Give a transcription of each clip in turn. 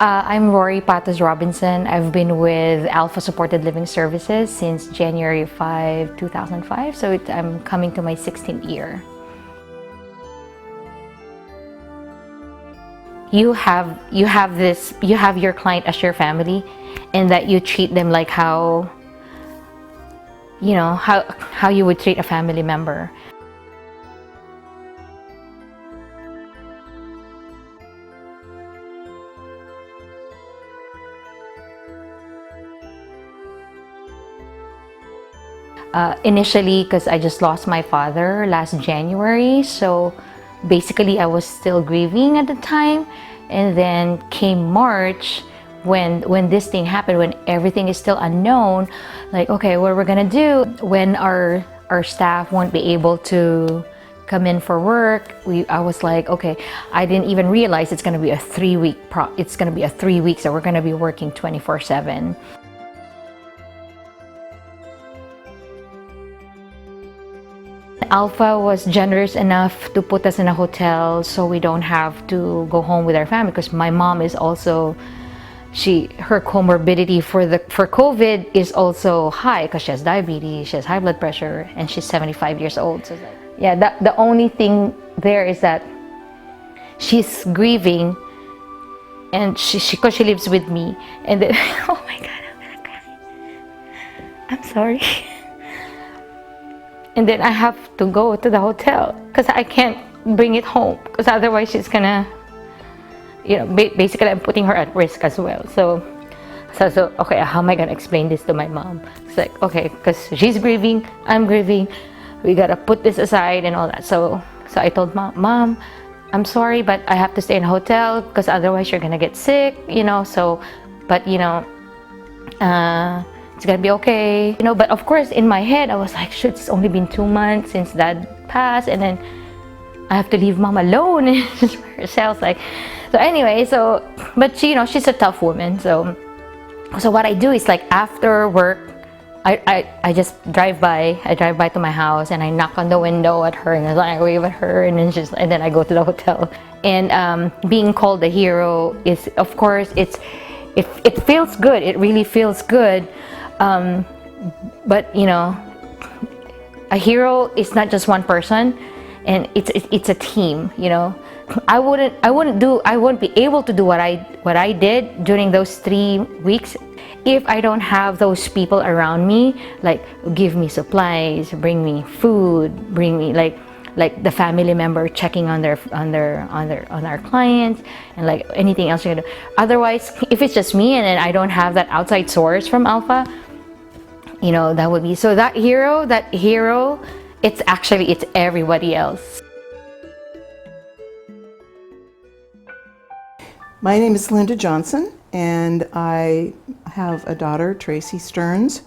I'm Rory Patas Robinson. I've been with Alpha Supported Living Services since January 5, 2005. So I'm coming to my 16th year. You have your client as your family, and that you treat them like how you would treat a family member. Initially, because I just lost my father last January, so basically I was still grieving at the time. And then came March, when this thing happened, when everything is still unknown, like, okay, what we're gonna do when our staff won't be able to come in for work. I was like, okay, I didn't even realize it's gonna be a 3-week it's gonna be a 3 weeks that we're gonna be working 24/7. Alpha was generous enough to put us in a hotel so we don't have to go home with our family, because my mom is also, her comorbidity for COVID is also high, because she has diabetes, she has high blood pressure, and she's 75 years old. So yeah, the only thing there is that she's grieving, and because she lives with me, and then oh my God, I'm gonna cry. I'm sorry. And then I have to go to the hotel because I can't bring it home, because otherwise she's gonna, basically I'm putting her at risk as well. So okay, how am I gonna explain this to my mom? It's like, okay, because she's grieving, I'm grieving, we gotta put this aside and all that. So I told Mom, I'm sorry, but I have to stay in a hotel because otherwise you're gonna get sick, but it's gonna be okay, but of course in my head I was like, shoot, it's only been 2 months since Dad passed, and then I have to leave Mom alone just by herself. So anyway, but she's a tough woman. So what I do is, like, after work, I just drive by to my house, and I knock on the window at her, and I wave at her, and then I go to the hotel. And being called a hero is, of course, it feels good. It really feels good. But a hero is not just one person, and it's a team. I wouldn't be able to do what I did during those 3 weeks if I don't have those people around me, like give me supplies, bring me food, bring me like the family member checking on our clients, and like anything else you can do. Otherwise, if it's just me and then I don't have that outside source from Alpha, that would be, so that hero, it's everybody else. My name is Linda Johnson, and I have a daughter, Tracy Stearns,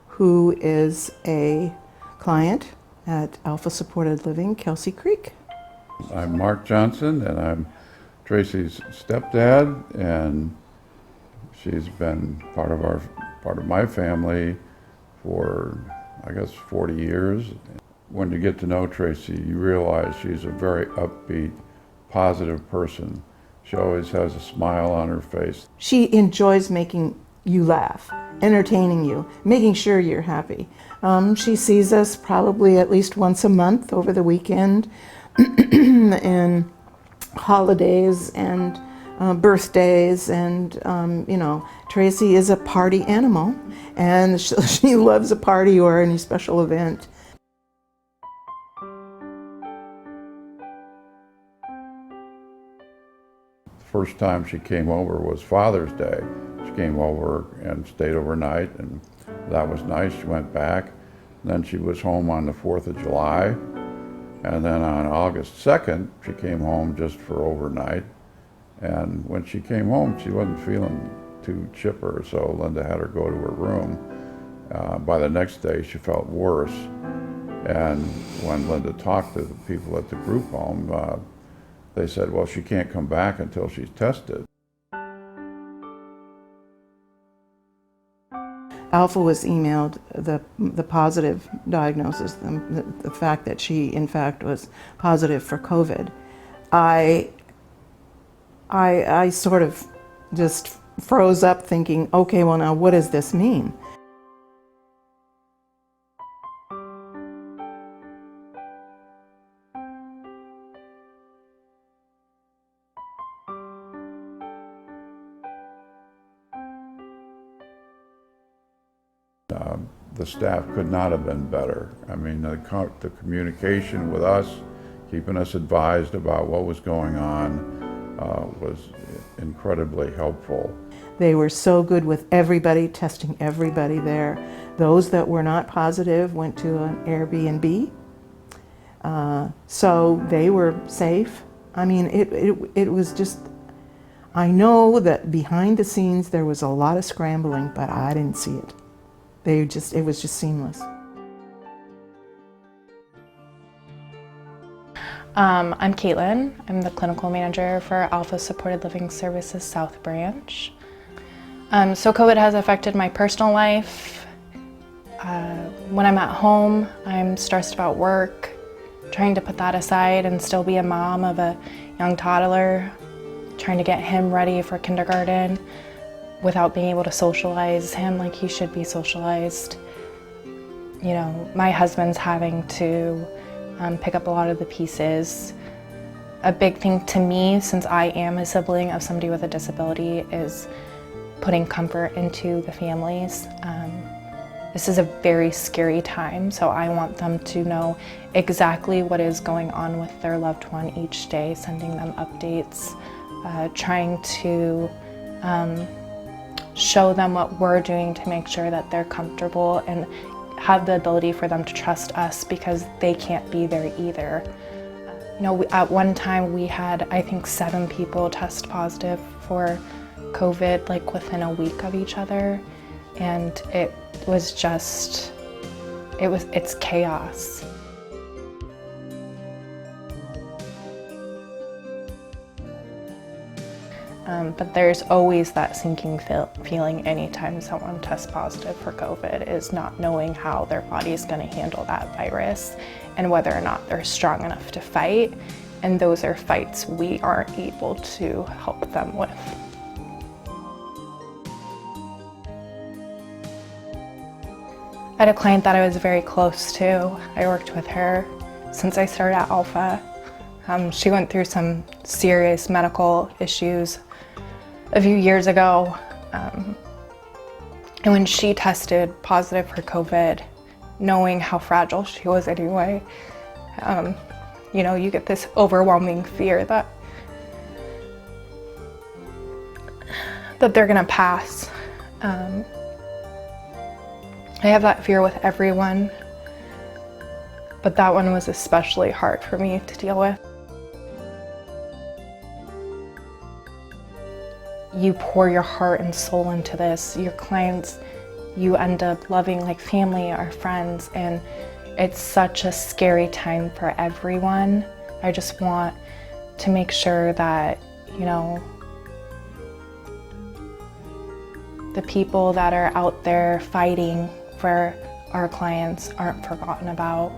who is a client at Alpha Supported Living, Kelsey Creek. I'm Mark Johnson, and I'm Tracy's stepdad, and she's been part of my family for, I guess, 40 years. When you get to know Tracy, you realize she's a very upbeat, positive person. She always has a smile on her face. She enjoys making you laugh, entertaining you, making sure you're happy. She sees us probably at least once a month over the weekend, and holidays and birthdays, and Tracy is a party animal, and she loves a party or any special event. The first time she came over was Father's Day. She came over and stayed overnight, and that was nice. She went back, and then she was home on the 4th of July, and then on August 2nd, she came home just for overnight. And when she came home, she wasn't feeling too chipper, so Linda had her go to her room. By the next day, she felt worse. And when Linda talked to the people at the group home, they said, well, she can't come back until she's tested. Alpha was emailed the positive diagnosis, the fact that she, in fact, was positive for COVID. I sort of just froze up thinking, okay, well now what does this mean? The staff could not have been better. I mean, the communication with us, keeping us advised about what was going on, was incredibly helpful. They were so good with everybody, testing everybody there. Those that were not positive went to an Airbnb, so they were safe. I mean, it was just, I know that behind the scenes there was a lot of scrambling, but I didn't see it. It was just seamless. I'm Caitlin. I'm the clinical manager for Alpha Supported Living Services South Branch. So COVID has affected my personal life. When I'm at home, I'm stressed about work, trying to put that aside and still be a mom of a young toddler, trying to get him ready for kindergarten without being able to socialize him like he should be socialized. You know, my husband's having to pick up a lot of the pieces. A big thing to me, since I am a sibling of somebody with a disability, is putting comfort into the families. This is a very scary time, so I want them to know exactly what is going on with their loved one each day, sending them updates, trying to show them what we're doing to make sure that they're comfortable and have the ability for them to trust us because they can't be there either. You know, at one time we had, I think, 7 people test positive for COVID, like within a week of each other, and it was just, it's chaos. But there's always that sinking feeling anytime someone tests positive for COVID, is not knowing how their body is going to handle that virus and whether or not they're strong enough to fight. And those are fights we aren't able to help them with. I had a client that I was very close to. I worked with her since I started at Alpha. She went through some serious medical issues a few years ago, and when she tested positive for COVID, knowing how fragile she was anyway, you know, you get this overwhelming fear that they're gonna pass. I have that fear with everyone, but that one was especially hard for me to deal with. You pour your heart and soul into this. Your clients, you end up loving like family or friends, and it's such a scary time for everyone. I just want to make sure that, you know, the people that are out there fighting for our clients aren't forgotten about.